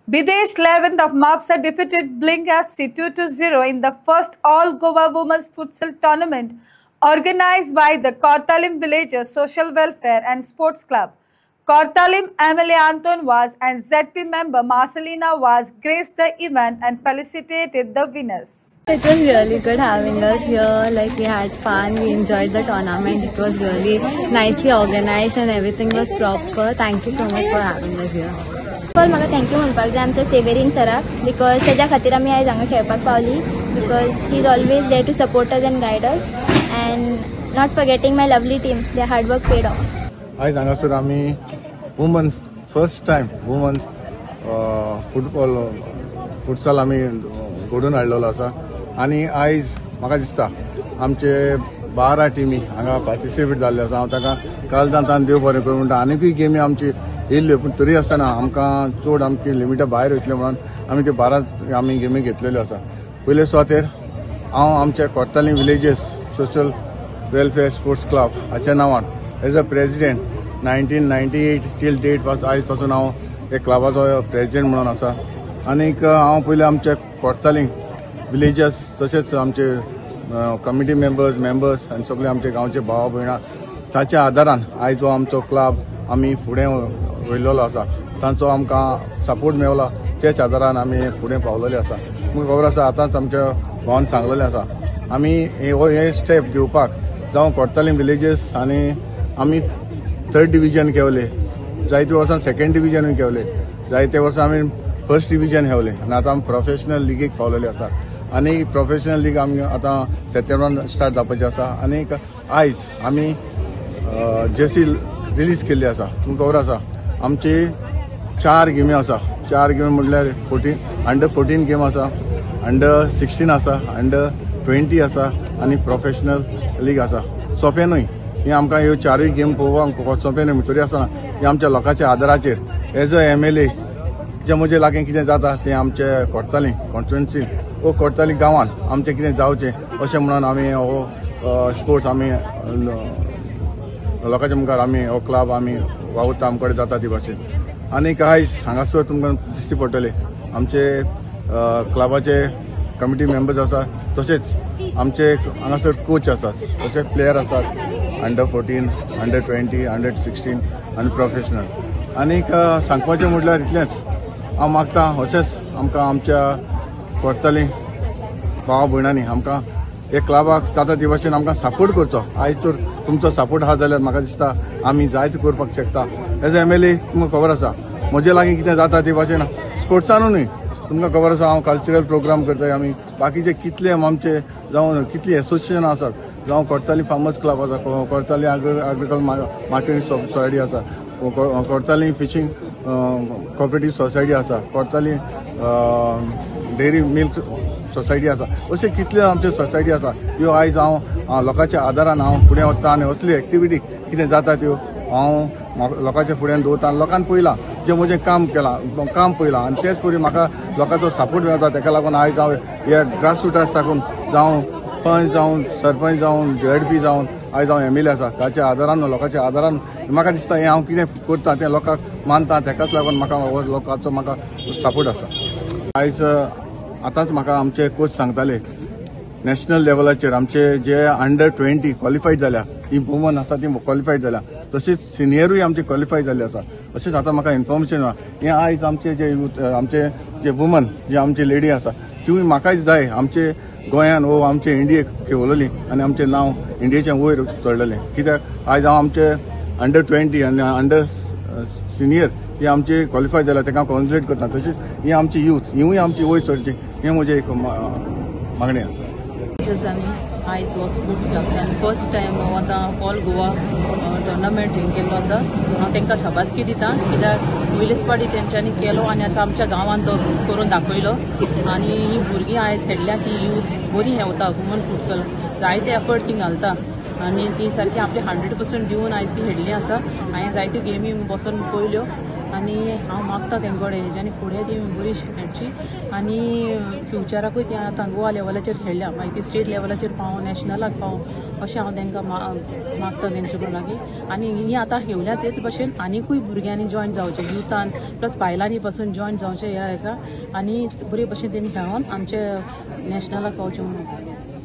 Bidesh 11th of Mapsa defeated Blink FC 2-0 in the first All Goa Women's Futsal Tournament organized by the Kortalim Villagers Social Welfare and Sports Club. Kortalim Emily Anton was and ZP member Marcelina was graced the event and felicitated the winners. It was really good having us here. Like, we had fun, we enjoyed the tournament. It was really nicely organized and everything was proper. Thank you so much for having us here. पण म्हाका thank you म्हणपाक जाय आमच्या सेवेरीन सराक because तेज्या खातीर आमी आयज हांगा खेळपाक पावली because he is always there to support us and guide us and not forgetting my lovely team their hard work paid off. आयज हांगासर आमी women first time women futsal आमी घडोवन हाडलेलो आसा आनी आयज म्हाका दिसता आमचे 12 टिमी हांगा पार्टिसिपेट जाल्ले आसा. हांव ताका कालदान देव बरें करूं म्हणटा. आनीकूय गेमी आमची येयल्ल्यो पूण तरी आसतना आमकां चड आमची लिमिटा भायर वयतले म्हणून आमी त्यो 12 आमी गेमी घेतलेल्यो आसा. पयले सुवातेर हांव आमच्या Cortalim villages social welfare sports club हाच्या नांवान as a president 1998 till date आयज पासून हांव हे क्लबाचो प्रेसिडेंट म्हणून आसा. आनीक हांव पयले आमच्या कोर्तालीम विलेजर्स तशेंच आमचे कमिटी मेंबर्स आनी सगळे आमचे गांवचे भावा भयणां ताच्या आदारान आयज हो आमचो क्लब आमी फुडें व्हरलेलो आसा. तांचो आमकां सपोर्ट मेवला तेच आदारान आमी फुडें पावलेले आसा. म्हाका खबर आसा आतांच आमच्या भावान सांगलेलें आसा आमी हे स्टेप घेवपाक जावं कोर्तालीम विलेजीस आनी आमी 3rd डिविजन केवले, जायते वर्सां 2nd डिविजनूय केवले, जायते वर्सां आमी 1st डिविजन हेवले आनी आतां आमी प्रोफेशनल लिगेक पावलेले आसा. आनी प्रोफेशनल लीग आमी आतां सप्टेंबरान स्टार्ट जावपाची आसा. आनीक आयज आमी जर्सी रिलीज केल्ली आसा. तुमकां खबर आसा आमची 4 गेमी आसा. 4 गेमी म्हटल्यार अंडर 14 गेम आसा, अंडर 16 आसा, अंडर 20 आसा आनी प्रोफेशनल लीग आसा. सोंपें न्हय ही आमकां ह्यो 4य गेम पळोवपाक सोंपें न्हय. तरी आसतना ही आमच्या लोकांच्या आदाराचेर एज अ MLA जे म्हजे लागीं कितें जाता तें आमचे कोर्तालीं कॉन्स्टिट्युएन्सी वो कोर्तालीं गांवांत आमचें कितें जावचें अशें म्हणून आमी हो स्पोर्ट्स आमी लोकांच्या मुखार आमी हो क्लब आमी वावुरता आमचे कडेन जाता ती भाशेन. आनीक आयज हांगासर तुमकां दिश्टी पडटले आमचे क्लबाचे कमिटी मेंबर्स आसा तशेंच आमचे हांगासर कोच आसात तशेंच प्लेयर आसात अंडर 14, अंडर 20, अंडर 16 आनी प्रोफेशनल. आनीक सांगपाचें म्हटल्यार इतलेंच हांव मागतां अशेंच आमकां आमच्या कोर्तालीं भावा भयणांनी आमकां हे क्लबाक जाता ती भाशेन आमकां सपोर्ट करचो. आयज तर तुमचो सपोर्ट आहा जाल्यार म्हाका दिसता आमी जायते करपाक शकता. एज MLA तुमकां खबर आसा म्हजे लागीं कितें जाता ती भाशेन स्पोर्ट्सानूय तुमकां खबर आसा हांव कल्चरल प्रोग्राम करताय. आमी बाकीचे कितले आमचे जावं कितली एसोसिएशन आसात, जावं कोर्तालीं फार्मर्स क्लब आसा, कोर्तालीं एग्रिकल्चर मार्केटिंग सोसायटी आसा, कोर्तालीं फिशींग कॉपरेटीव सोसायटी आसा, कोर्तालीं डेअरी मिल्क सोसायटी आसा, अशे कितले आमचे सोसायटी आसा ह्यो आयज हांव लोकांच्या आदारान हांव फुडें वता आनी असली एक्टिविटी कितें जाता त्यो हांव लोकांच्या फुड्यान दवरता. आनी पयलां जें म्हजें काम पयलां आनी तेच परी म्हाका लोकांचो सपोर्ट मेळटा. ताका लागून आयज हांव ह्या ग्रासरूटार साकून जावं पंच जावं सरपंच जावं ZP जावं आयज हांव MLA आसा ताच्या आदारान लोकांच्या आदारान म्हाका दिसता हें हांव कितें करता तें लोकांक मानता. ताकाच लागून म्हाका लोकांचो म्हाका सपोर्ट आसा. आयज आतांच म्हाका आमचे कोच सांगताले नॅशनल लेवलाचेर आमचे जे अंडर 20 क्वॉलिफायड जाल्या, ही वुमन आसा ती क्वॉलिफायड जाल्या, तशीच सिनियरूय आमचे क्वॉलिफायड जाल्ले आसा अशेंच आतां म्हाका इन्फॉर्मेशन मेळ्ळां. हें आयज आमचे आमचे जे वुमन जे आमची लेडी आसा ती म्हाकाय जाय आमचे गोंयान वो आमचे इंडियेक खेळवलेली आनी आमचें नांव इंडियेच्या वयर चडलेलें. कित्याक आयज हांव आमचे अंडर 20 आनी अंडर सिनियर ही आमची क्वॉलिफाय जाल्या ताका हांव कॉन्ग्रेट करता. तशीच ही आमची यूथ हिवूय आमची वयर चडची हें म्हजें एक मागणी आसा. आयज हो स्पोर्ट्स क्लब्सान फर्स्ट टायम हांव आतां ऑल गोवा टोर्नामेंट केल्लो आसा. हांव तांकां शाबासकी दिता कित्याक विलेज पार्टी तेंच्यांनी केलो आनी आतां आमच्या गांवांत तो करून दाखयलो. आनी ही भुरगीं आयज खेळ्ळ्या ती यूथ बरी हेवता वुमन फुटसॉल जायते एफर्ट ती घालता आनी ती सारकी आपले 100% दिवन आयज ती खेळ्ळी आसा. हांवें जायत्यो गेमी बसून पळयल्यो आनी हांव मागता तेंकडे हेज्यानी फुडें ती बरी खेळची आनी फ्युचराकूय ती आतां गोवा लेवलाचेर खेळ्ळ्या मागीर ती स्टेट लेवलाचेर पावूं नॅशनलाक पावूं अशें हांव तांकां मागता तेंचे कडून लागीं आनी ही आतां खेळल्या तेच भशेन आनीकूय भुरग्यांनी जॉयन जावचें युथान प्लस बायलांनी पासून जॉयन जावचें ह्या हेका आनी बरे भशेन तेणी खेळोन आमचे नॅशनलाक पावचें म्हणून